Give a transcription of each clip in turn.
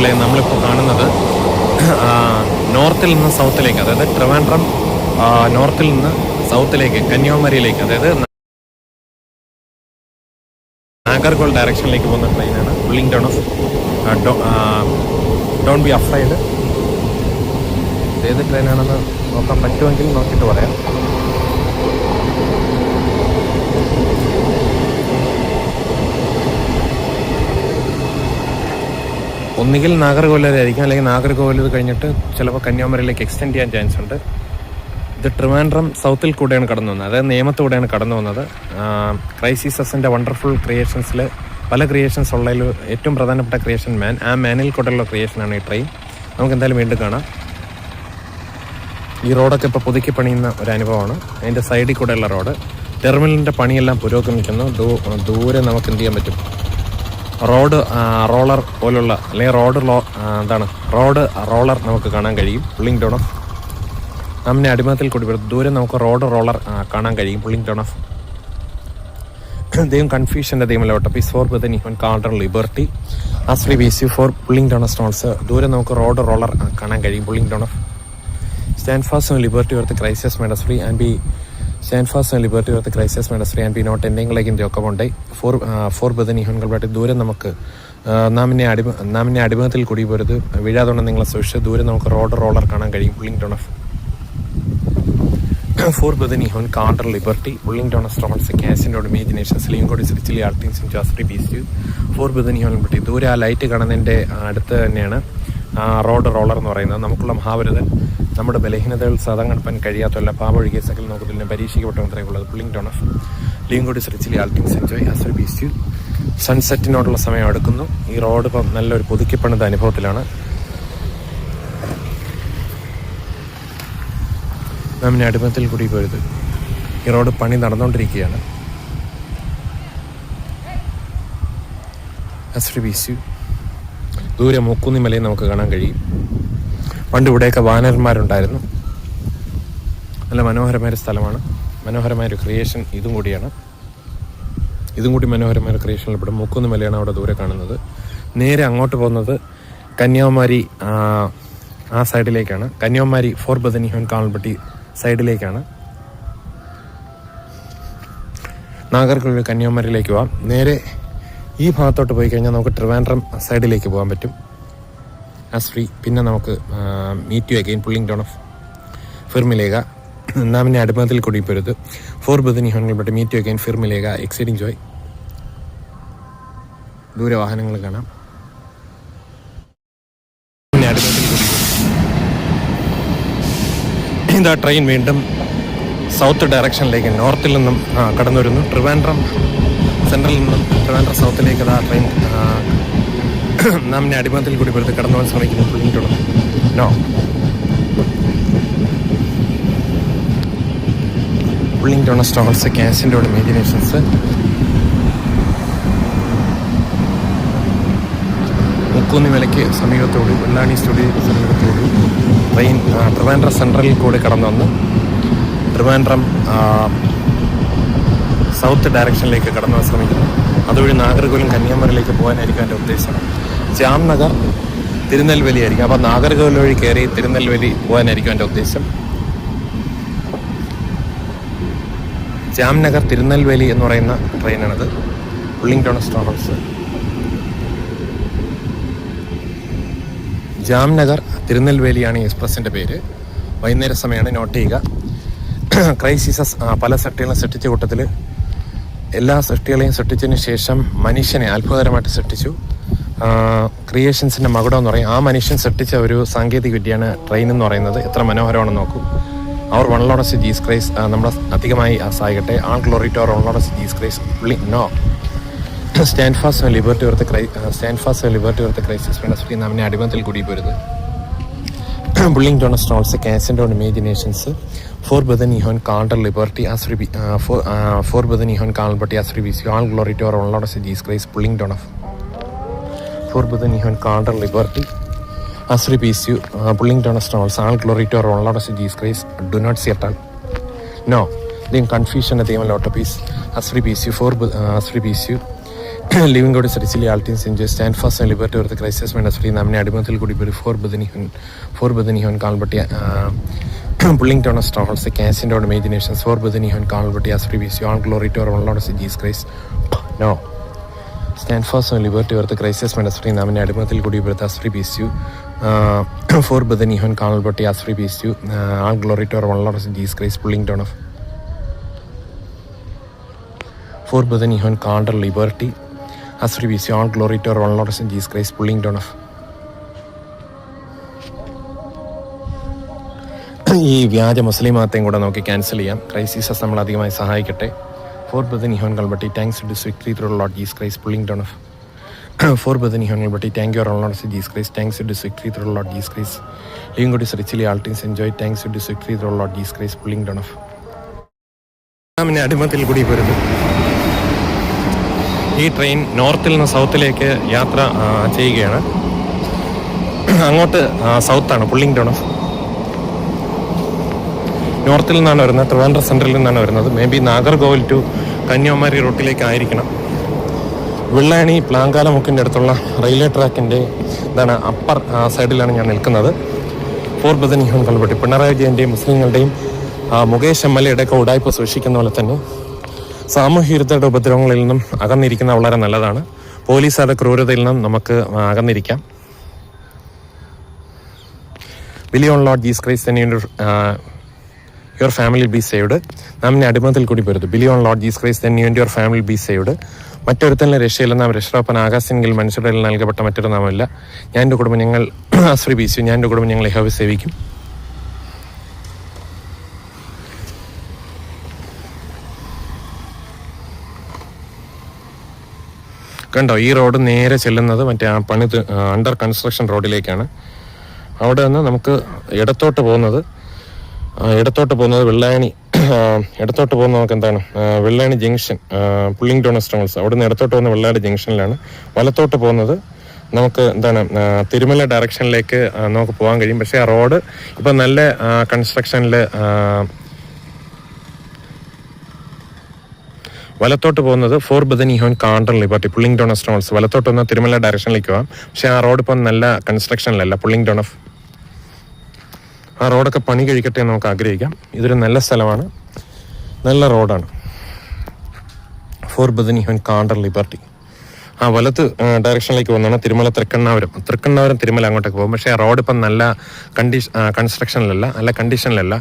സുഹൃത്തുക്കളെ, നമ്മളിപ്പോൾ കാണുന്നത് നോർത്തിൽ നിന്ന് സൗത്തിലേക്ക്, അതായത് ട്രിവാൻഡ്രം നോർത്തിൽ നിന്ന് സൗത്തിലേക്ക് കന്യാകുമാരിയിലേക്ക്, അതായത് നാഗർകോൾ ഡയറക്ഷനിലേക്ക് പോകുന്ന ട്രെയിനാണ്. Pulling down of don't be afraid. ഏത് ട്രെയിനാണെന്ന് നോക്കാൻ പറ്റുമെങ്കിൽ നോക്കിയിട്ട് പറയാം. ഒന്നുകിൽ നാഗർകോവിലായിരിക്കും, അല്ലെങ്കിൽ നാഗർകോവിൽ കഴിഞ്ഞിട്ട് ചിലപ്പോൾ കന്യാകുമാരിയിലേക്ക് എക്സ്റ്റെൻഡ് ചെയ്യാൻ ചാൻസ് ഉണ്ട്. ഇത് ട്രിവാൻഡ്രം സൗത്തിൽ കൂടെയാണ് കടന്നു വന്നത്, അതായത് നേമത്തൂടെയാണ് കടന്നു വന്നത്. ക്രൈസിസസിൻ്റെ വണ്ടർഫുൾ ക്രിയേഷൻസിൽ പല ക്രിയേഷൻസ് ഉള്ളതിൽ ഏറ്റവും പ്രധാനപ്പെട്ട ക്രിയേഷൻ മാൻ. ആ മാനിൽ കൂടെയുള്ള ക്രിയേഷനാണ് ഈ ട്രെയിൻ. നമുക്ക് എന്തായാലും വീണ്ടും കാണാം. ഈ റോഡൊക്കെ ഇപ്പോൾ പുതുക്കി പണിയുന്ന ഒരു അനുഭവമാണ്. അതിൻ്റെ സൈഡിൽ കൂടെയുള്ള റോഡ്. ടെർമിനലിൻ്റെ പണിയെല്ലാം പുരോഗമിക്കുന്നു. ദൂരെ നമുക്ക് എന്ത് ചെയ്യാൻ പറ്റും, റോഡ് റോളർ പോലുള്ള, അല്ലെങ്കിൽ റോഡ് റോളർ നമുക്ക് കാണാൻ കഴിയും. പുള്ളിംഗ് ഡൗൺ ഓഫ് നമ്മെ അടിമത്തിൽ കൂടി വരും. ദൂരെ നമുക്ക് റോഡ് റോളർ കാണാൻ കഴിയും. പുള്ളിംഗ് ഡൗൺ ഓഫ് ദൈവം കൺഫ്യൂഷൻ്റെ ദൈവമല്ലോട്ടെ. Peace for Bethany on Calder liberty ആശ്രീ base you for pulling down of stones. ദൂരെ നമുക്ക് റോഡ് റോളർ കാണാൻ കഴിയും. Pulling down of stand fast on liberty or the crisis made us free and be stand fast on liberty or the crisis made us free and be not ending like in the Okamonday. For Bethany ഹോൺകളായിട്ട് ദൂരെ നമുക്ക് നാമിനെ അടിമത്തിൽ കൂടി പോരുത്, വീഴാതുകൊണ്ട് നിങ്ങളെ സൂക്ഷിച്ച്. ദൂരെ നമുക്ക് റോഡ് റോളർ കാണാൻ കഴിയും. Pulling down of for Bethany horn Calder liberty pulling down of stones ക്യാസിൻ്റെ ഇമേജിനേഷൻ സ്ലീം കോടി സിരിച്ചിലി ആർട്ടിങ്സ് ഇൻ ജാസ്ത്രി bees. For Bethany horn liberty. ദൂരെ ആ ലൈറ്റ് കാണുന്നതിൻ്റെ അടുത്ത് തന്നെയാണ് റോഡ് റോളർ എന്ന് പറയുന്നത്. നമുക്കുള്ള മഹാഭാരതൻ നമ്മുടെ ബലഹീനതകൾ സാധാരണ കഴിയാത്തല്ല പാവൊഴികെ സകൽ നോക്കത്തില്ല പരീക്ഷിക്കപ്പെട്ട മന്ത്രിയുള്ളത്. പുള്ളിംഗ് ഡൗൺ ഓഫ് ലീങ്കോടി സ്ട്രെച്ചിലി ആൾട്ടിങ്സ് എൻജോയ് ആസ് ബീസ് യു. സൺസെറ്റിനോടുള്ള സമയം എടുക്കുന്നു. ഈ റോഡ് ഇപ്പം നല്ലൊരു പുതുക്കിപ്പണിത അനുഭവത്തിലാണ്. നമ്മെ അടിമത്തിൽ കൂടി പോയത്. ഈ റോഡ് പണി നടന്നുകൊണ്ടിരിക്കുകയാണ്. As bees U. ദൂരെ മൂക്കുന്നി മലയും നമുക്ക് കാണാൻ കഴിയും. പണ്ട് ഇവിടെയൊക്കെ വാനരന്മാരുണ്ടായിരുന്നു. നല്ല മനോഹരമായൊരു സ്ഥലമാണ്. മനോഹരമായൊരു ക്രിയേഷൻ ഇതും കൂടിയാണ്. ഇതും കൂടി മനോഹരമായ ക്രിയേഷനിൽ ഇവിടെ മൂക്കുന്നി മലയാണ് അവിടെ ദൂരെ കാണുന്നത്. നേരെ അങ്ങോട്ട് പോകുന്നത് കന്യാകുമാരി ആ സൈഡിലേക്കാണ്. Kanyakumari for Bethany horn Calvary സൈഡിലേക്കാണ്. നാഗർകോവിൽ കന്യാകുമാരിയിലേക്ക് പോവാം. നേരെ ഈ ഭാഗത്തോട്ട് പോയി കഴിഞ്ഞാൽ നമുക്ക് ട്രിവാൻഡ്രം സൈഡിലേക്ക് പോകാൻ പറ്റും ആസ് ഫ്രീ. പിന്നെ നമുക്ക് meet you again pulling down of ഫിർമിലേക. നാമിനെ അടിമത്തിൽ കൂടി പോരുത്. ഫോർ ബദനി ഹോണുകൾ ബട്ട് മീറ്റ് യു അഗെയിൻ ഫിർമിലേക എക്സൈറ്റിംഗ് ജോയ്. ദൂരെ വാഹനങ്ങൾ കാണാം. അടിമത്തിൽ കൂടി ഇതാ ട്രെയിൻ വീണ്ടും സൗത്ത് ഡയറക്ഷനിലേക്ക് നോർത്തിൽ നിന്നും കടന്നു വരുന്നു. ട്രിവാൻഡ്രം സെൻട്രലിൽ നിന്നും ട്രിവാൻഡ്രം സൗത്തിലേക്ക് ആ ട്രെയിൻ നമ്മെ അടിമത്തിൽ കൂടി വെറുതെ കടന്നു പോകാൻ ശ്രമിക്കുന്നു. Pulling down no pulling down stalls ക്യാസിൻ്റെ ഇമേജിനേഷൻസ്. മുക്കൂന്നി മലയ്ക്ക് സമീപത്തോടി വെള്ളാണി സ്റ്റുഡിയോയ്ക്ക് സമീപത്തോടി ട്രെയിൻ ട്രിവാൻഡ്രം സെൻട്രലിൽ കൂടി കടന്നു വന്ന് ട്രിവാൻഡ്രം സൗത്ത് ഡയറക്ഷനിലേക്ക് കടന്നു പോകാൻ ശ്രമിക്കുന്നു. അതുവഴി നാഗർകോവിലും കന്യാകുമാരിയിലേക്ക് പോകാനായിരിക്കും എൻ്റെ ഉദ്ദേശം. ജാംനഗർ തിരുനെൽവേലി ആയിരിക്കും. അപ്പോൾ നാഗർകോവിൽ വഴി കയറി തിരുനെൽവേലി പോകാനായിരിക്കും എൻ്റെ ഉദ്ദേശം. ജാംനഗർ തിരുനെൽവേലി എന്ന് പറയുന്ന ട്രെയിനാണിത്. Pulling down stones. ജാംനഗർ തിരുനെൽവേലിയാണ് ഈ എക്സ്പ്രസിൻ്റെ പേര്. വൈകുന്നേര സമയമാണ്, നോട്ട് ചെയ്യുക. ക്രൈസിസസ് പല സൃഷ്ടികളും സൃഷ്ടിച്ച കൂട്ടത്തിൽ എല്ലാ സൃഷ്ടികളെയും സൃഷ്ടിച്ചതിന് ശേഷം മനുഷ്യനെ അത്ഭുതകരമായിട്ട് സൃഷ്ടിച്ചു. ക്രിയേഷൻസിൻ്റെ മകുടം എന്ന് പറയും. ആ മനുഷ്യൻ സൃഷ്ടിച്ച ഒരു സാങ്കേതിക വിദ്യയാണ് ട്രെയിൻ എന്ന് പറയുന്നത്. എത്ര മനോഹരമാണെന്ന് നോക്കൂ. Our one Lord of Jesus Christ നമ്മുടെ അധികമായി സഹായിക്കട്ടെ. All glory to our one Lord of Jesus Christ. No stand fast on liberty or the crisis free. നമ്മെ അടിമത്തിൽ കൂടി പോരുത്. പുള്ളിംഗ് ഡൗൺ സ്റ്റോൾസ് ക്യാസിൻ്റെ imaginations. For Bethany horn Calder liberty as for Bethany horn Calvary as bees you. All glory to our one Lord of Jesus Christ. Pulling down of for Bethany horn Calder liberty as bees you. Pulling down stalls. All glory to our one Lord of Jesus Christ. Do not see at all. No ദൈവം confusion ദൈവം lot peace as bees you. For as bees you. Living God സിറ്റിസിലി ആൾട്ടിൻ സെഞ്ച് stand fast and liberty of the crisis mends free നാമിനെ അടിമത്തിൽ കൂടി പേര് for Bethany horn Calvary pulling down of strolls കാസിൻ്റെ imaginations for Bethany horn Calvary as free with on glory to our Lord Jesus Christ no stand fast and liberty of the crisis mends free നാമിനെ അടിമത്തിൽ കൂടി പേര് as free bees you for Bethany horn Calvary as free bees you on glory to our Lord Jesus Christ pulling down of for Bethany horn Calder liberty as we see all glory to our Lord Jesus Christ pulling down of ഈ വ്യാജ മുസ്ലിം മതത്തെയും കൂടെ നമുക്ക് cancel ചെയ്യാം. ക്രൈസിസസ് നമ്മൾ അധികമായി സഹായിക്കട്ടെ. For Bethany horn Calvary thanks to victory through Lord Jesus Christ pulling down of for Bethany horn Calvary thank you Lord Jesus Christ thanks to victory through Lord Jesus Christ living God richly ആൾട്ടിൻസ് enjoy thanks to victory through Lord Jesus Christ pulling down of നാമിനെ അടിമത്തിൽ കൂടി വരുന്നു. ഈ train നോർത്തിൽ നിന്ന് സൗത്തിലേക്ക് യാത്ര ചെയ്യുകയാണ്. അങ്ങോട്ട് സൗത്താണ് പുള്ളിംഗ് ഡൗൺ ഓഫ്. നോർത്തിൽ നിന്നാണ് വരുന്നത്, ട്രിവാൻഡ്രം സെൻട്രലിൽ നിന്നാണ് വരുന്നത്. Maybe Nagercoil to Kanyakumari റൂട്ടിലേക്കായിരിക്കണം. വെള്ളായണി പ്ലാങ്കാലമുക്കിൻ്റെ അടുത്തുള്ള റെയിൽവേ ട്രാക്കിൻ്റെ അപ്പർ സൈഡിലാണ് ഞാൻ നിൽക്കുന്നത്. ഫോർ ബദനിഹോൻ കൾബട്ടി പിണറായി വിജയൻ്റെയും മുസ്ലിങ്ങളുടെയും മുകേഷ് MLA ഒക്കെ ഉടായ്പ സൂക്ഷിക്കുന്ന പോലെ തന്നെ സാമൂഹ്യ വിരുദ്ധരുടെ ഉപദ്രവങ്ങളിൽ നിന്നും അകന്നിരിക്കുന്ന വളരെ നല്ലതാണ്. പോലീസുകാരുടെ ക്രൂരതയിൽ നിന്നും നമുക്ക് അകന്നിരിക്കാം. Believe on Lord Jesus Christ and your family be saved. നാമിനെ അടിമത്തിൽ കൂടി വരുത്. Believe on Lord Jesus Christ and your family be saved. മറ്റൊരുത്തന്നെ രക്ഷയില്ല. നാം രക്ഷാപ്പൻ ആകാശെങ്കിൽ മനുഷ്യരുടെ നൽകപ്പെട്ട മറ്റൊരു നാമമില്ല. ഞാൻ എൻ്റെ കുടുംബം ഞങ്ങൾ ആശ്രീ ബീസു. ഞാൻ എൻ്റെ കുടുംബം ഞങ്ങൾ യഹോവയെ സേവിക്കും. കണ്ടോ, ഈ റോഡ് നേരെ ചെല്ലുന്നത് മറ്റേ അണ്ടർ കൺസ്ട്രക്ഷൻ റോഡിലേക്കാണ്. അവിടെ നിന്ന് നമുക്ക് ഇടത്തോട്ട് പോകുന്നത് വെള്ളായണി ഇടത്തോട്ട് പോകുന്ന നമുക്ക് എന്താണ് Vellayani junction pulling town stones. അവിടെ നിന്ന് ഇടത്തോട്ട് പോകുന്ന വെള്ളായണി ജംഗ്ഷനിലാണ്. വലത്തോട്ട് പോകുന്നത് നമുക്ക് തിരുമല ഡയറക്ഷനിലേക്ക് നമുക്ക് പോകാൻ കഴിയും. പക്ഷേ ആ റോഡ് ഇപ്പം നല്ല കൺസ്ട്രക്ഷനിൽ വലത്തോട്ട് പോകുന്നത് for Bethany horn Calder liberty pulling down of stones. വലത്തോട്ട് വന്നാൽ തിരുമല ഡയറക്ഷനിലേക്ക് പോകാം. പക്ഷേ ആ റോഡ് ഇപ്പം നല്ല കൺസ്ട്രക്ഷനിലല്ല. പുള്ളിംഗ് ഡൗൺ ഓഫ് ആ റോഡൊക്കെ പണി കഴിക്കട്ടെ എന്ന് നമുക്ക് ആഗ്രഹിക്കാം. ഇതൊരു നല്ല സ്ഥലമാണ്, നല്ല റോഡാണ്. ഫോർ ബദനിഹോൻ കാൾഡർ ലിബർട്ടി ആ വലത്ത് ഡയറക്ഷനിലേക്ക് പോകുന്നതാണ് തിരുമല തൃക്കണ്ണാപുരം തിരുമല അങ്ങോട്ടേക്ക് പോകും. പക്ഷേ ആ റോഡ് ഇപ്പം നല്ല കൺസ്ട്രക്ഷനിലല്ല, നല്ല കണ്ടീഷനിലല്ല.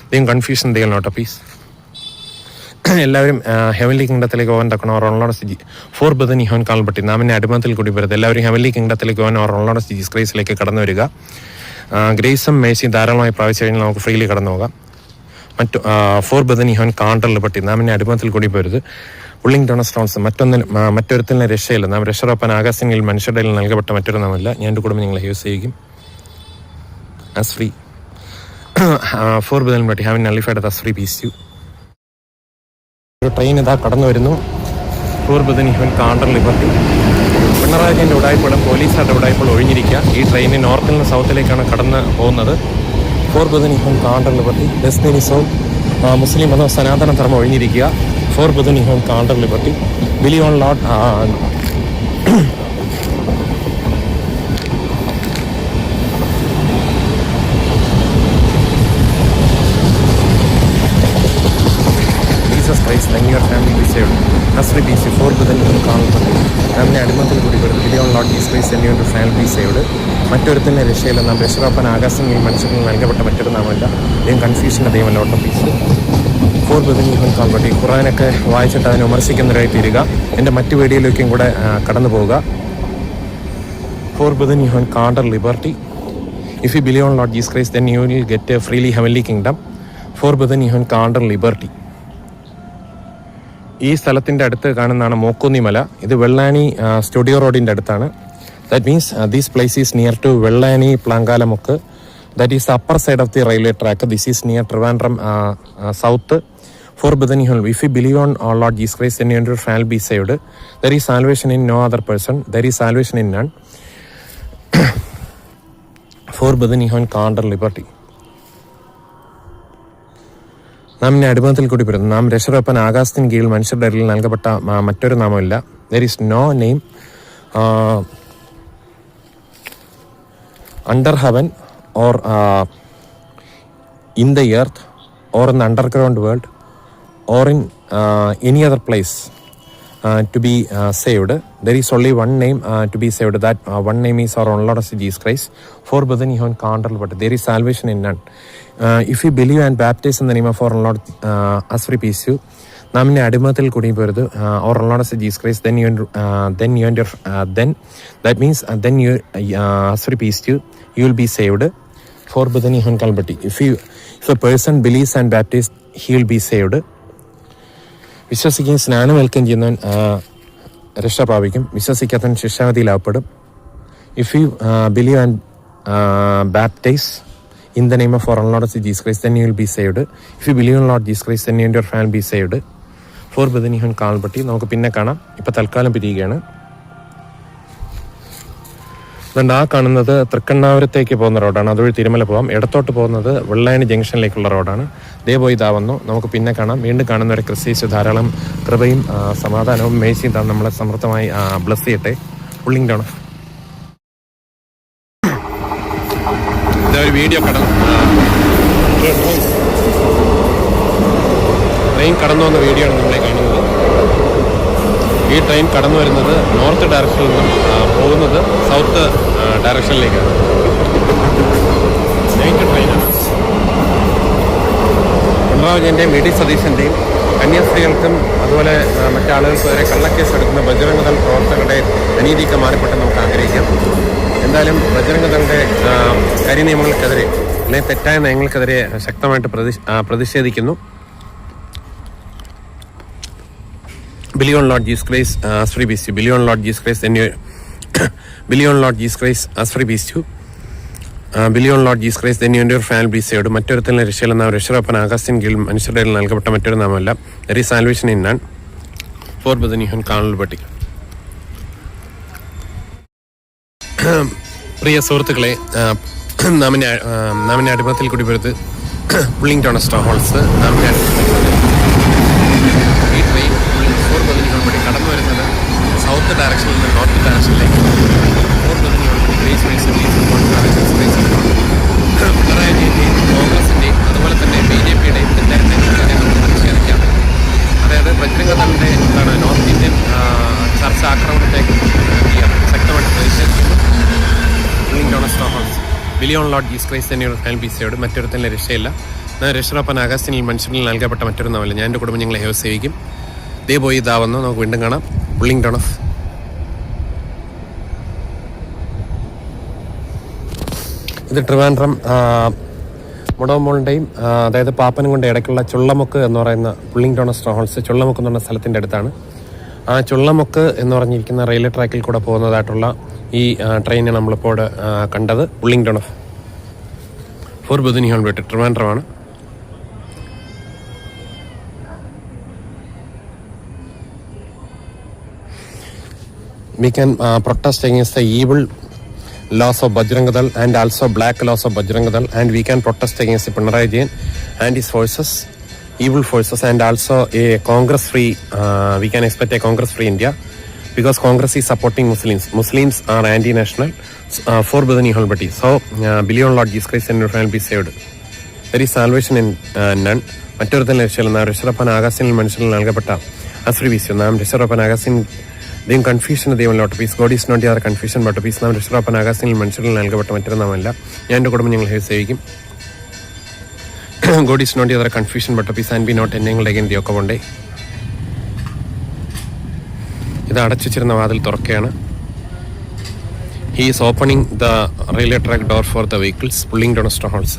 ഇതെയും കൺഫ്യൂഷൻ ചെയ്യണോട്ടോ പ്ലീസ്. എല്ലാവരും ഹെവൻലി കിങ്ഡത്തിലേക്ക് പോകാൻ തക്കണം. ഓർലോഡ് സ്ഥിതി ഫോർ ബദനിഹോൻ കാൾബട്ടി നാമിനെ അടിമത്തിൽ കൂടി വരുന്നത്. എല്ലാവരും ഹെവൻലി കിങ്ഡത്തിലേക്ക് പോകാൻ ഓർലോഡ് ജീസസ് ക്രൈസ്റ്റിലേക്ക് കടന്നു വരിക. ഗ്രേസും മേഴ്സിയും ധാരാളമായി പ്രാപിച്ചു കഴിഞ്ഞാൽ നമുക്ക് ഫ്രീലി കടന്നു പോകാം. ഫോർ ബദനിഹോൻ കാൾഡർ ലിബർട്ടി നാമിനെ അടിമത്തിൽ കൂടി പോരുത്. പുള്ളിംഗ് ഡൗൺ സ്റ്റോൺസ് മറ്റൊരുത്തിനെ രക്ഷയില്ല. നാം രക്ഷറപ്പാൻ ആകാശങ്ങളിൽ മനുഷ്യരുടെ നൽകപ്പെട്ട മറ്റൊരു നാമല്ല. ഞാൻ എൻ്റെ കുടുംബം നിങ്ങളെ യൂസ് ചെയ്യും as free. For Bethany horn liberty having nullified as free peace you. ഒരു ട്രെയിൻ ഇതാ കടന്നു വരുന്നു. For Bethany horn Calder liberty. Pinarayi വിജയൻ്റെ ഉടായ്പകളും പോലീസുകാരുടെ ഉടായ്പകളും ഒഴിഞ്ഞിരിക്കുക. ഈ ട്രെയിൻ നോർത്തിൽ നിന്ന് സൗത്തിലേക്കാണ് കടന്ന് പോകുന്നത്. For Bethany horn Calder liberty. Destiny so മുസ്ലിം മതം സനാതന ധർമ്മം ഒഴിഞ്ഞിരിക്കുക. For Bethany horn Calder liberty. Believe on Lord Christ and your family be saved. As we be saved, for bethanihon Calvary നാമിനെ അടിമത്തിൽ കൂടി വരുന്നത്. Believe on Lord Jesus Christ and your family be saved. മറ്റൊരുത്തന്നെ രക്ഷയില്ല. നാം രക്ഷാപ്പൻ ആകാശങ്ങളിൽ മനുഷ്യരിൽ നൽകപ്പെട്ട മറ്റൊരു നാമല്ല. ദൈവം കൺഫ്യൂഷൻ്റെ ദൈവമല്ല. Auto please. ഫോർ ബദനിഹോൻ കാൾബട്ടി. ഖുർആനൊക്കെ വായിച്ചിട്ട് അതിനെ വിമർശിക്കുന്നവരായി തീരുക. എൻ്റെ മറ്റു വീഡിയോയിലേക്കും കൂടെ കടന്നു പോവുക. For Bethany horn Calder liberty. If you believe on Lord Jesus Christ then you will get a freely heavenly kingdom. For Bethany horn Calder liberty. ഈ സ്ഥലത്തിൻ്റെ അടുത്ത് കാണുന്നതാണ് മോക്കുന്നി മല. ഇത് വെള്ളാനി സ്റ്റുഡിയോ റോഡിൻ്റെ അടുത്താണ്. That means these place is near to Vellayani Plankalamukku. That is upper side of the railway track. This is near Trivandrum south. For Bethany horn. If you believe on Lord Jesus Christ and your family be saved. There is salvation in no other person. There is salvation in none. For Bethany horn Calder liberty. നാമിനെ അടിമത്തിൽ കൂടി വരുന്നു. നാം രക്ഷാപ്പൻ ആകാശത്തിന് കീഴിൽ മനുഷ്യരുടെ ഇടയിൽ നൽകപ്പെട്ട മറ്റൊരു നാമമില്ല. There is no name under heaven or in the earth or in the underground world or in any other place to be saved. There is only one name to be saved. That one name is our own Lord Jesus Christ. For brethren, you can't, but there is salvation in none. If you believe and baptize in the name of our Lord as we peace you, നാമിനെ അടിമത്തിൽ കുടുങ്ങി പോരുത് or Lord Jesus Christ, then that means then you as we peace you will be saved. For brethren, you can't, but if a person believes and baptized, he will be saved. വിശ്വസിക്കുകയും സ്നാനം ഏൽക്കുകയും ചെയ്യുന്നവൻ രക്ഷ പ്രാപിക്കും. വിശ്വസിക്കാത്തവൻ ശിക്ഷാവിധിയിലാവപ്പെടും. If you believe and baptise in the name of our Lord Jesus Christ, then you will be saved. If you believe in Lord Jesus Christ, then you and your family will be saved. For brethren, you can't, but നമുക്ക് പിന്നെ കാണാം. ഇപ്പം തൽക്കാലം പിരിയുകയാണ്. അതുകൊണ്ട് ആ കാണുന്നത് തൃക്കണ്ണാപുരത്തേക്ക് പോകുന്ന റോഡാണ്. അതുവഴി തിരുമല പോകാം. ഇടത്തോട്ട് പോകുന്നത് വെള്ളായണി ജംഗ്ഷനിലേക്കുള്ള റോഡാണ്. ദേ പോയി ഇതാവുന്നു. നമുക്ക് പിന്നെ കാണാം. വീണ്ടും കാണുന്നവരെ ക്രിസ്തീസ് ധാരാളം കൃപയും സമാധാനവും മേശയും താൻ നമ്മളെ സമൃദ്ധമായി ബ്ലസ് ചെയ്യട്ടെ. Pulling down. ഇതൊരു വീഡിയോ ട്രെയിൻ കടന്നു വന്ന വീഡിയോ ആണ് നമ്മളെ കാണുന്നത്. ഈ ട്രെയിൻ കടന്നു വരുന്നത് നോർത്ത് ഡയറക്ഷനിൽ നിന്നും പോകുന്നത് സൗത്ത് ഡയറക്ഷനിലേക്കാണ്. നൈറ്റ് ട്രെയിനാണ്. പിണറായി വിജയൻ്റെയും വി ഡി സതീശൻ്റെയും കന്യാസ്ത്രീകൾക്കും അതുപോലെ മറ്റാളുകൾക്ക് വരെ കള്ളക്കേസ് എടുക്കുന്ന ബജരംഗദൾ പ്രവർത്തകരുടെ അനീതിക്ക് മാറിപ്പെട്ടെന്ന് നമുക്ക് ആഗ്രഹിക്കാം. എന്തായാലും ബജരംഗദളുടെ കരിനിയമങ്ങൾക്കെതിരെ അല്ലെങ്കിൽ തെറ്റായ നയങ്ങൾക്കെതിരെ ശക്തമായിട്ട് പ്രതിഷേധിക്കുന്നു. Believe on Lord Jesus Christ as free beast you. Believe on Lord Jesus Christ, then you believe on Lord Jesus Christ as free beast you. Believe on Lord Jesus Christ, then you and your family be saved. മറ്റൊരുത്തന്നെ രക്ഷയിലെന്ന രക്ഷകപ്പൻ ആകാശത്തിൻ കീഴിൽ മനുഷ്യരുടെ നൽകപ്പെട്ട മറ്റൊരു നാമമല്ല. There is salvation in none. For brethren, you കാണൽ പറ്റി. പ്രിയ സുഹൃത്തുക്കളെ, നാമിനെ അടിമത്തിൽ കൂടി വരുത് pulling town സ്റ്റോ ഹോൾസ് നാമിനെ ഈ ട്രെയിൻ പടി കടന്നു വരുന്നത് സൗത്ത് ഡയറക്ഷനിൽ നിന്ന് നോർത്ത് ഡയറക്ഷനിലേക്ക്. പിണറായി വിജയൻ്റെയും കോൺഗ്രസിൻ്റെയും അതുപോലെ തന്നെ BJP-യുടെയും തെറ്റായ നമുക്ക് പ്രതിഷേധിക്കാം. അതായത് ബജരംഗദളിൻ്റെ എന്താണ് നോർത്ത് ഇന്ത്യൻ ചർച്ച ആക്രമണത്തെ ശക്തമായിട്ട് പ്രതിഷേധിക്കുന്നു. ബിലിയോൺ ലോർഡ് ജീസസ് ക്രൈസ്റ്റ് തന്നെ ഫാമിലി ബി സേവ്ഡ്. മറ്റൊരുത്തന്നെ രക്ഷയില്ല. രക്ഷകപ്പൻ ആകാശത്തിൽ മനുഷ്യനിൽ നൽകപ്പെട്ട മറ്റൊരു നാമല്ല. ഞാൻ എൻ്റെ കുടുംബം ഞങ്ങളെ സേവിക്കും. ദേ പോയി ഇതാവുന്നു. നമുക്ക് വീണ്ടും കാണാം. Pulling town of. ഇത് ട്രിവാൻഡ്രം മുടവമോളിൻ്റെയും അതായത് പാപ്പനും കൊണ്ട് ഇടയ്ക്കുള്ള ചുള്ളമുക്ക് എന്ന് പറയുന്ന പുള്ളിങ് ടൗൺ സ്റ്റോ ഹോൾസ് ചുള്ളമുക്ക് എന്ന് പറഞ്ഞ സ്ഥലത്തിൻ്റെ അടുത്താണ്. ആ ചുള്ളമുക്ക് എന്ന് പറഞ്ഞിരിക്കുന്ന റെയിൽവേ ട്രാക്കിൽ കൂടെ പോകുന്നതായിട്ടുള്ള ഈ ട്രെയിനാണ് നമ്മളിപ്പോൾ കണ്ടത്. Pulling town of. ഫോർ ബുധനിഹോൺ വിട്ട് ട്രിവാൻഡ്രമാണ്. We can protest against the evil laws of Bajrangadal and also black laws of Bajrangadal, and we can protest against the Pinarayi Vijayan and his forces, evil forces, and also a Congress-free, we can expect a Congress-free India, because Congress is supporting Muslims. Muslims are anti-national. For Bethany Holbati. So, believe on Lord Jesus Christ and your family be saved. There is salvation in none. മറ്റൊരുത്തൻ രക്ഷയില്ല. രക്ഷകപ്പൻ ആകാശത്തിൽ മനുഷ്യരിൽ നൽകപ്പെട്ട അശ്രീ വിശ്വം നാം രക്ഷകപ്പൻ ആകാശത്തിൽ ദൈവം confusion ദൈവം lot peace. God is not your confusion but peace. നാം രക്ഷകപ്പൻ ആകാശത്തിൽ മനുഷ്യരിൽ നൽകപ്പെട്ട മറ്റൊരു നാമല്ല. ഞാൻ എൻ്റെ കുടുംബം ഞങ്ങൾ സേവിക്കും. God is not your confusion but peace and be not എന്നെങ്ങളുടെ അഗൈൻ ദി ഒക്കെ കൊണ്ടേ. ഇത് അടച്ചിരുന്ന വാതിൽ തുറക്കുകയാണ്. He is opening the railway track door for the vehicles pulling down stone halls.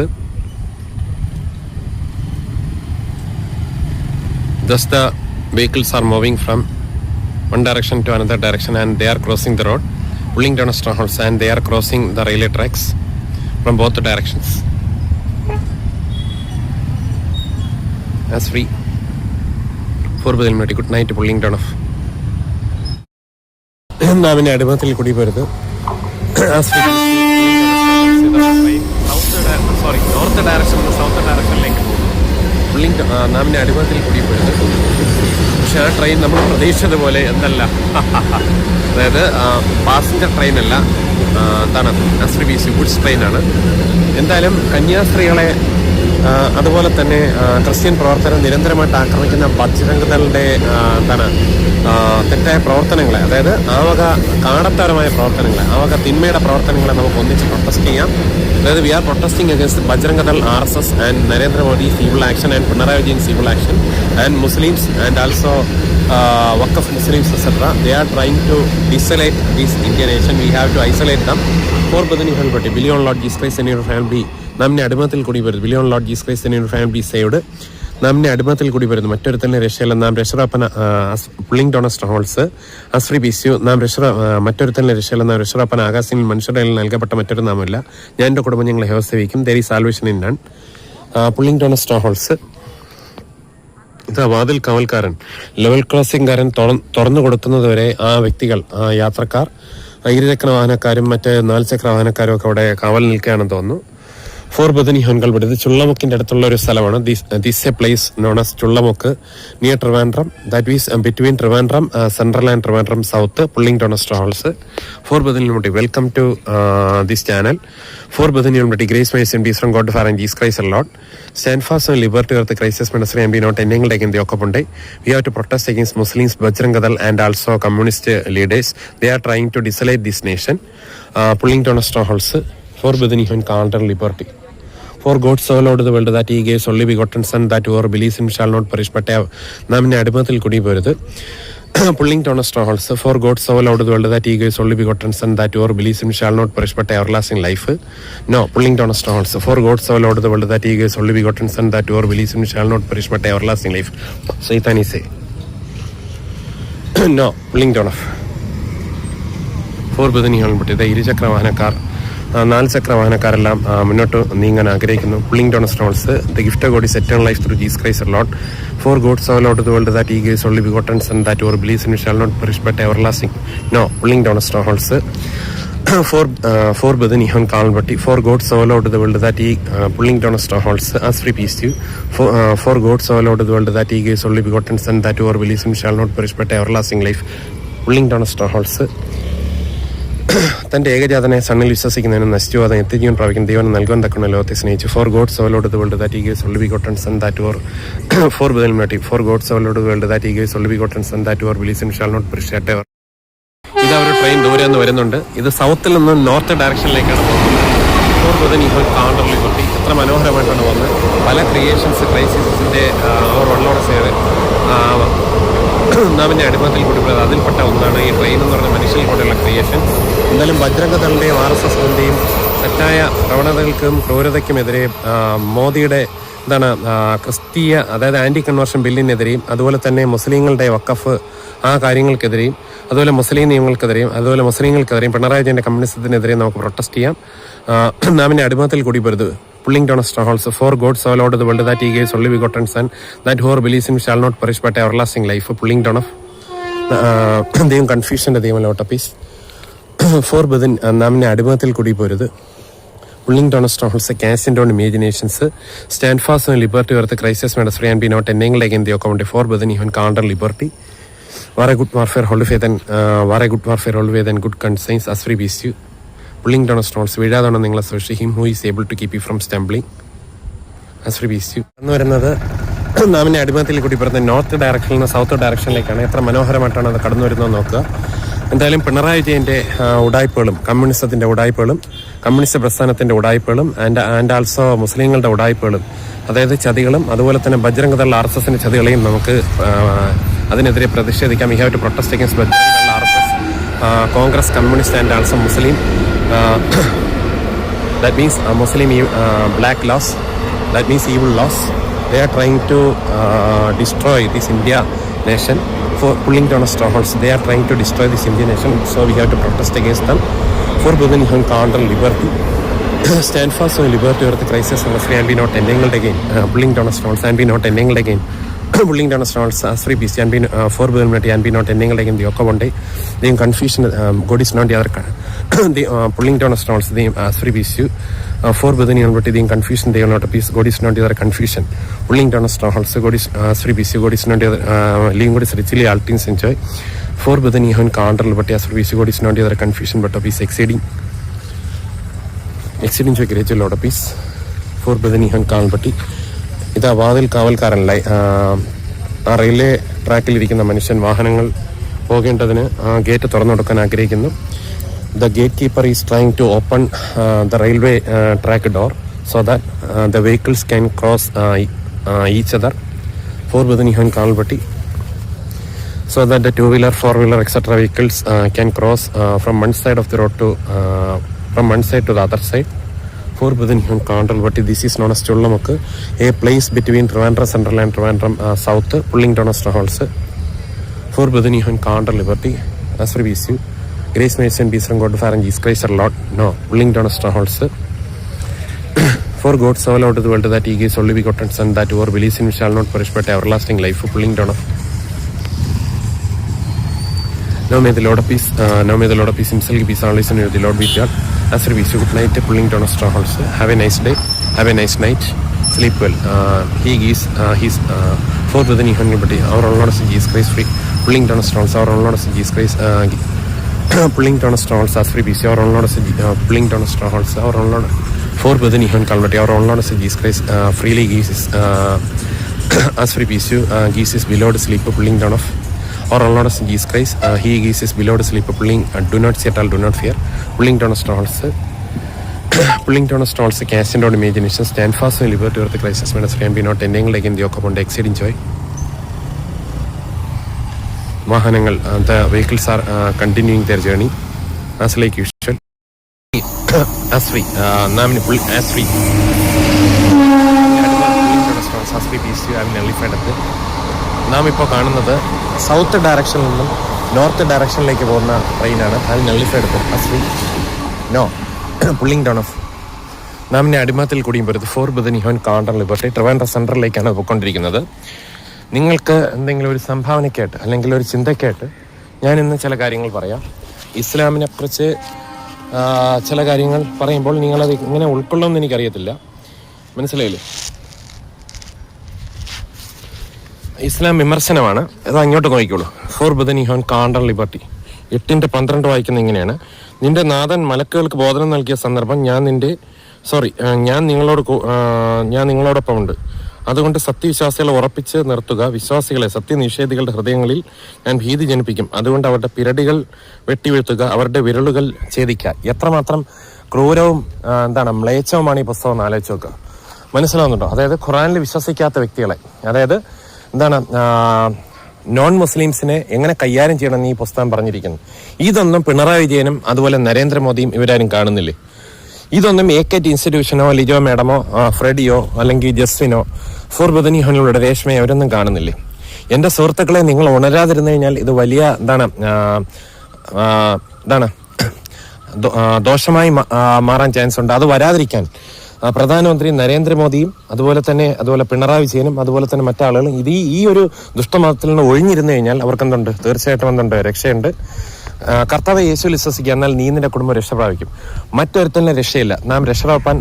Thus the vehicles are moving from one direction to another direction and they are crossing the road, pulling down stone halls, and they are crossing the railway tracks from both the directions. As free. For Badalmati, good night, pulling down of. നാമിനെ അടിമത്തിൽ കൂടി പോരുത്. North direction south ഡയറക്ഷനിലേക്ക് നാമിനെ അടിമത്തിൽ കൂടി പോരുത്. പക്ഷെ ആ train നമ്മൾ പ്രതീക്ഷിച്ചതുപോലെ എന്നല്ല. അതായത് പാസഞ്ചർ ട്രെയിനല്ല, എന്താണ് SRBC ഗുഡ്സ് ട്രെയിനാണ്. എന്തായാലും കന്യാസ്ത്രീകളെ അതുപോലെ തന്നെ ക്രിസ്ത്യൻ പ്രവർത്തനം നിരന്തരമായിട്ട് ആക്രമിക്കുന്ന ബജ്രംഗ്ദളിന്റെ തെറ്റായ പ്രവർത്തനങ്ങളെ, അതായത് ആവക കാടത്തരമായ പ്രവർത്തനങ്ങളെ, ആവക തിന്മയുടെ പ്രവർത്തനങ്ങളെ നമുക്ക് ഒന്നിച്ച് പ്രൊട്ടസ്റ്റ് ചെയ്യാം. അതായത് we are protesting against Bajrang Dal, RSS and നരേന്ദ്രമോദി's evil action and Pinarayi Vijayan's evil action and Muslims and also Waqf Muslims etc. They are trying to desolate this Indian nation. We have to isolate them. For Badani Halbati, Billion Lord Jesus Christ and your family. നാമിനെ അടിമത്തിൽ കൂടി വരുന്നത് believe on Lord Jesus Christ and family saved. നാമിനെ അടിമത്തിൽ കൂടി വരുന്നു മറ്റൊരു തന്നെ രക്ഷയില്ല. നാം രക്ഷറാപ്പന പുള്ളിംഗ് ഡോണസ്റ്റ് ഹോൾസ് SRBC. നാം മറ്റൊരു തന്നെ രക്ഷയില്ല. നാം രക്ഷറാപ്പന ആകാശത്തിൽ മനുഷ്യരുടെ നൽകപ്പെട്ട മറ്റൊരു നാമല്ല. ഞാൻ എൻ്റെ കുടുംബം ഞങ്ങളെ ഹേവസേവിക്കും. There is salvation in none. Pulling down strongholds. ഇത് വാതിൽ കാവൽക്കാരൻ, ലെവൽ ക്രോസിംഗുകാരൻ തുറന്നു കൊടുക്കുന്നതുവരെ ആ വ്യക്തികൾ, ആ യാത്രക്കാർ, ഇരുചക്ര വാഹനക്കാരും മറ്റ് 4 ചക്ര വാഹനക്കാരും ഒക്കെ അവിടെ കാവൽ നിൽക്കുകയാണെന്ന് തോന്നുന്നു. ഫോർ ബദനി ഹോൻകൾബഡ്. ഇത് ചുള്ളമുക്കിന്റെ അടുത്തുള്ള ഒരു സ്ഥലമാണ്. This a place known as Chullamukku near Trivandrum. That is between Trivandrum central and Trivandrum south. Pulling down strongholds. For Bethany unity. Welcome to this channel. For Bethany unity. Grace my സിംബീസ് from God far and Jesus Christ a lot. Stand fast and liberty earth crisis ministry and be not എന്നെങ്കിലും taken the ഓക്കപ്പുണ്ടേ. We have to protest against Muslims, Bajrang Dal and also communist leaders. They are trying to ഡിസലൈറ്റ് this nation. Pulling down strongholds. For Bethany horn Calder liberty. For God so loved the world that he gave his only begotten son, that whoever believes in him shall not perish but have. നാമിനെ അടിമത്തിൽ കൂടി പോരുത്. Pulling down strongholds. For God so loved the world that he gave his only begotten son, that whoever believes in him shall not perish but have everlasting life. No, pulling down strongholds. For God so loved the world that he gave his only begotten son, that whoever believes in him shall not perish but have everlasting life. Saitani say. No, pulling down of. For Bethany ഹോൾബട്ടി. ഇത് ഇരുചക്ര വാഹനക്കാർ, 4 ചക്ര വാഹനക്കാരെല്ലാം മുന്നോട്ട് നീങ്ങാൻ ആഗ്രഹിക്കുന്നു. Pulling down strongholds. The gift of God is eternal life through Jesus Christ Lord. For God so loved the world that he gave his only begotten son, that whoever believes in him shall not perish but have everlasting. No, pulling down strongholds. For Bethany horn Calvary. For God so loved the world that he pulling down strongholds. SRBC. For God so loved the world that he gave his only begotten son, that whoever believes in him shall not perish but have everlasting life. Pulling down strongholds. തന്റെ ഏകജാതനെ സണ്ണിൽ വിശ്വസിക്കുന്നതിനും നശിച്ചുവാദം നിത്യജീവൻ പ്രാപിക്കുന്ന ദൈവം നൽകുവാൻ തക്കുന്ന ലോകത്തെ സ്നേഹിച്ചു. Four God so loved the world that he gave his only begotten son, that whoever for Bethany Kohn. For God so loved the world that he gave his only begotten son, that whoever believes in him shall not perish but have. ഇത് ഒരു train ദൂരെ നിന്ന് വരുന്നുണ്ട്. ഇത് സൗത്തിൽ നിന്ന് north ഡയറക്ഷനിലേക്കാണ് പോകുന്നത്. For Bethany horn Calder liberty. എത്ര മനോഹരമായിട്ടാണ് വന്നത്. പല ക്രിയേഷൻസ് ക്രൈസിസിന്റെ വെള്ളോടെ ചേര് നാമിന്റെ അടിമത്തിൽ കൂടി പോയത്. അതിൽപ്പെട്ട ഒന്നാണ് ഈ ട്രെയിൻ എന്ന് പറഞ്ഞ മനുഷ്യൽ കൂടെയുള്ള ക്രിയേഷൻ. എന്തായാലും ബജ്രംഗ്ദളിന്റെയും RSSന്റെയും തെറ്റായ പ്രവണതകൾക്കും ക്രൂരതയ്ക്കുമെതിരെ മോദിയുടെ ക്രിസ്തീയ, അതായത് ആന്റി കൺവേർഷൻ ബില്ലിനെതിരെയും, അതുപോലെ തന്നെ മുസ്ലിങ്ങളുടെ വഖഫ് ആ കാര്യങ്ങൾക്കെതിരെയും, അതുപോലെ മുസ്ലിം നിയമങ്ങൾക്കെതിരെയും, അതുപോലെ മുസ്ലിങ്ങൾക്കെതിരെയും, പിണറായി വിജയന്റെ കമ്മ്യൂണിസത്തിനെതിരെയും നമുക്ക് പ്രൊട്ടസ്റ്റ് ചെയ്യാം. നാമിന്റെ അടിമത്തിൽ കൂടി പോരുത്. Pulling down strongholds. For God so loved the world that he gave his only begotten son, that whoever believes in him shall not perish but have everlasting life. Pulling down of ദൈവം കൺഫ്യൂഷന്റെ ദൈവമല്ലോട്ട piece. Four ബദൻ നാമിനെ അടിമത്തിൽ കൂടി പോരുത്. Pulling down strongholds. Cast down imaginations. Stand fast on liberty earth crisis ministry and be not എന്നെങ്കിലും again the account. For Bethany horn Calder liberty. War a good warfare hold faith and good conscience. SRBC. Pulling down strongholds. വീഴാതാണ് നിങ്ങളെ സൂക്ഷിച്ച്. Him who is able to keep you from stumbling. SRBC. എന്ന് വരുന്നത് നാമിനെ അടിമത്തിൽ കൂടി പറയുന്നത് north ഡയറക്ഷനിൽ നിന്ന് സൗത്ത് ഡയറക്ഷനിലേക്കാണ്. എത്ര മനോഹരമായിട്ടാണ് അത് കടന്നു വരുന്നത് നോക്കുക. എന്തായാലും പിണറായി വിജയന്റെ ഉടായ്പകളും കമ്മ്യൂണിസത്തിന്റെ ഉടായ്പകളും കമ്മ്യൂണിസ്റ്റ് പ്രസ്ഥാനത്തിന്റെ ഉടായ്പകളും ആൻഡ് ആൾസോ മുസ്ലിങ്ങളുടെ ഉടായ്പകളും, അതായത് ചതികളും, അതുപോലെ തന്നെ ബജ്രംഗ്ദൾ RSSന്റെ ചതികളെയും നമുക്ക് അതിനെതിരെ പ്രതിഷേധിക്കാം. We have to protest against Bajrang Dal, RSS, Congress, communist and also Muslim. That means Muslim black laws. That means evil laws. They are trying to destroy this India nation. For pulling down strongholds, they are trying to destroy this Indian nation. So we have to protest against them. For Bhutan Hon counter liberty. Stand fast on liberty or the crisis and be not entangled again. Pulling down strongholds and be not entangled again. pulling down strongholds as free peace and be for Burmati and be not ending like in the Okabonde. The confusion, God is not the other. The pulling down strongholds, the as free peace you for Budani and the confusion, they are not a peace. God is not the other confusion. Pulling down strongholds, God is as free peace. God is not the other. Living God is richly altings enjoy. For Budani and counter, but as free peace, God is not the other confusion, but a peace exceeding to a great lot of peace. For Budani and Kalpati. ഇതാ വാതിൽ കാവൽക്കാരനല്ല ആ railway ട്രാക്കിലിരിക്കുന്ന മനുഷ്യൻ വാഹനങ്ങൾ പോകേണ്ടതിന് gate തുറന്നു കൊടുക്കാൻ ആഗ്രഹിക്കുന്നു. The gate keeper is trying to open the railway track door so that the vehicles can cross each other for within horn Calvary so that the two-wheeler, four-wheeler, etc. vehicles can cross from one side of the road to the other side. For within Control, but this is known as Chulamakku, a place between Trivandrum Central and Trivandrum South, pulling down strongholds. For within Control Liberty, as for VC, Grace Mason, Beast and God Fire and Jesus Christ are Lord, no, pulling down strongholds. For God so loved the world that he gives only begotten Son, that whoever believes in him shall not perish but everlasting life. For pulling down of. Now may the Lord of peace, himself give peace and listen to the Lord be God. As we wish you good night, pulling down of strongholds. Have a nice day, have a nice night, sleep well. He gives his for within humanity. Our Lord Jesus Christ free, pulling down of strongholds. Our Lord Jesus Christ pulling down of strongholds. As free peace, our Lord pulling down of strongholds. Our Lord for within humanity. Our Lord Jesus Christ freely gives his as free peace. You gives his beloved sleep, pulling down of. Or Lord of Jesus Christ, he gives his beloved sleep, pulling, do not see at all, do not fear, pulling down strongholds, pulling down strongholds, casting down imagination, stand fast and liberty of the crisis, when can be not ending like in the Okabonde, exceeding joy. Vahanangal, the vehicles are continuing their journey, as like usual. As free, as free. As free peace, you have an elephant at the നാം ഇപ്പോൾ കാണുന്നത് south ഡയറക്ഷനിൽ നിന്നും north ഡയറക്ഷനിലേക്ക് പോകുന്ന ട്രെയിനാണ്. അത് nullified അസ്ലി no pulling down of നാമിനെ അടിമത്തിൽ കൂടിയും വരുന്നത് ഫോർ ബുധൻ ഹോൻ കാണ്ടർ ലിബർട്ടി ട്രിവാൻഡ്രം സെൻട്രലിലേക്കാണ് പോയിക്കൊണ്ടിരിക്കുന്നത്. നിങ്ങൾക്ക് എന്തെങ്കിലും ഒരു സംഭാവനയ്ക്കായിട്ട് അല്ലെങ്കിൽ ഒരു ചിന്തയ്ക്കായിട്ട് ഞാൻ ഇന്ന് ചില കാര്യങ്ങൾ പറയാം. ഇസ്ലാമിനെ കുറിച്ച് ചില കാര്യങ്ങൾ പറയുമ്പോൾ നിങ്ങളത് ഇങ്ങനെ ഉൾക്കൊള്ളുമെന്ന് എനിക്കറിയത്തില്ല. മനസ്സിലായില്ലേ? ഇസ്ലാം വിമർശനമാണ്. അത് അങ്ങോട്ട് നോക്കിക്കോളൂ. ഫോർ ബുധനി ഹോൻ കാണ്ടർ ലിബർട്ടി 8:12 വായിക്കുന്ന ഇങ്ങനെയാണ്: നിന്റെ നാഥൻ മലക്കുകൾക്ക് ബോധനം നൽകിയ സന്ദർഭം ഞാൻ നിങ്ങളോടൊപ്പം ഉണ്ട്. അതുകൊണ്ട് സത്യവിശ്വാസികളെ ഉറപ്പിച്ച് നിർത്തുക. വിശ്വാസികളെ, സത്യനിഷേധികളുടെ ഹൃദയങ്ങളിൽ ഞാൻ ഭീതി ജനിപ്പിക്കും. അതുകൊണ്ട് അവരുടെ പിരടികൾ വെട്ടിവീഴ്ത്തുക, അവരുടെ വിരലുകൾ ഛേദിക്കുക. എത്രമാത്രം ക്രൂരവും മ്ലേച്ഛവുമാണ് ഈ പുസ്തകം എന്ന് ആലോചിച്ച് നോക്കുക. മനസ്സിലാവുന്നുണ്ടോ? അതായത് ഖുറാനിൽ വിശ്വസിക്കാത്ത വ്യക്തികളെ, അതായത് നോൺ മുസ്ലിംസിനെ എങ്ങനെ കൈകാര്യം ചെയ്യണമെന്ന് ഈ പുസ്തകം പറഞ്ഞിരിക്കുന്നു. ഇതൊന്നും പിണറായി വിജയനും അതുപോലെ നരേന്ദ്രമോദിയും ഇവരാരും കാണുന്നില്ലേ? ഇതൊന്നും AKT ഇൻസ്റ്റിറ്റ്യൂഷനോ ലിജോ മേഡമോ ഫ്രെഡിയോ അല്ലെങ്കിൽ ജസ്റ്റിനോ ഫോർ ബുധനി ഹോനിലൂടെ രേഷ്മയോ അവരൊന്നും കാണുന്നില്ലേ? എന്റെ സുഹൃത്തുക്കളെ, നിങ്ങൾ ഉണരാതിരുന്നു കഴിഞ്ഞാൽ ഇത് വലിയ ദോഷമായി മാറാൻ ചാൻസ് ഉണ്ട്. അത് വരാതിരിക്കാൻ പ്രധാനമന്ത്രി നരേന്ദ്രമോദിയും അതുപോലെ പിണറായി വിജയനും അതുപോലെ തന്നെ മറ്റാളുകളും ഈ ഒരു ദുഷ്ടമതത്തിൽ നിന്ന് ഒഴിഞ്ഞിരുന്നു കഴിഞ്ഞാൽ അവർക്ക് എന്തുണ്ട്? തീർച്ചയായിട്ടും രക്ഷയുണ്ട്. കർത്താവ് യേശുവിൽ വിശ്വസിക്കുക, എന്നാൽ നീ നിന്റെ കുടുംബം രക്ഷ പ്രാപിക്കും. മറ്റൊരുത്തന്നെ രക്ഷയില്ല. നാം രക്ഷ പ്രാപിപ്പാൻ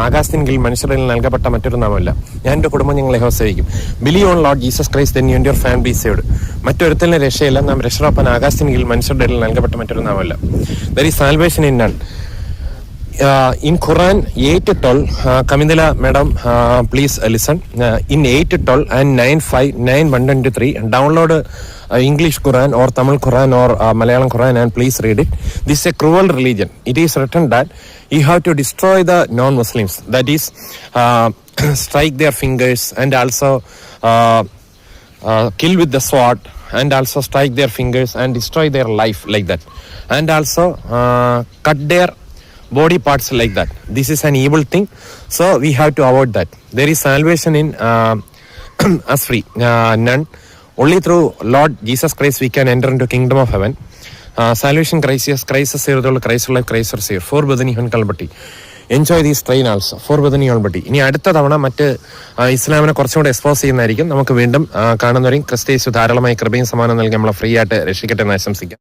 ആകാശത്തിനെങ്കിൽ മനുഷ്യരിൽ നൽകപ്പെട്ട മറ്റൊരു നാമമില്ല. ഞാൻ എന്റെ കുടുംബം ഞങ്ങളെ സേവിക്കും. Believe on Lord Jesus Christ then you and your family be saved. മറ്റൊരുത്തന്നെ രക്ഷയില്ല. നാം രക്ഷ പ്രാപിപ്പാൻ ആകാശത്തിനെങ്കിൽ മനുഷ്യരുടെ നൽകപ്പെട്ട മറ്റൊരു നാമമില്ല. There is salvation in none. In Quran 8:12, Kamindala madam, please listen. In 8:12 and 9:123, download English Quran or Tamil Quran or Malayalam Quran and please read it. This is a cruel religion. It is written that you have to destroy the non-Muslims. That is, strike their fingers and also kill with the sword and also strike their fingers and destroy their life like that. And also cut their body parts like that. This is an evil thing, so we have to avoid that. There is salvation in us free, none. Only through Lord Jesus Christ we can enter into kingdom of heaven. Salvation crisis save the Christ life, Christ save. For Budani Kalpati. Enjoy these train also for within your buddy. ഇനി അടുത്ത തവണ മറ്റ് ഇസ്ലാമിനെ കുറച്ചും കൂടെ expose ചെയ്യുന്നതായിരിക്കും. നമുക്ക് വീണ്ടും കാണുന്നവരെയും ക്രിസ്തീശു ധാരാളമായി കൃപയും സമാനം നൽകി നമ്മളെ ഫ്രീ ആയിട്ട് രക്ഷിക്കട്ടെ എന്ന് ആശംസിക്കാം.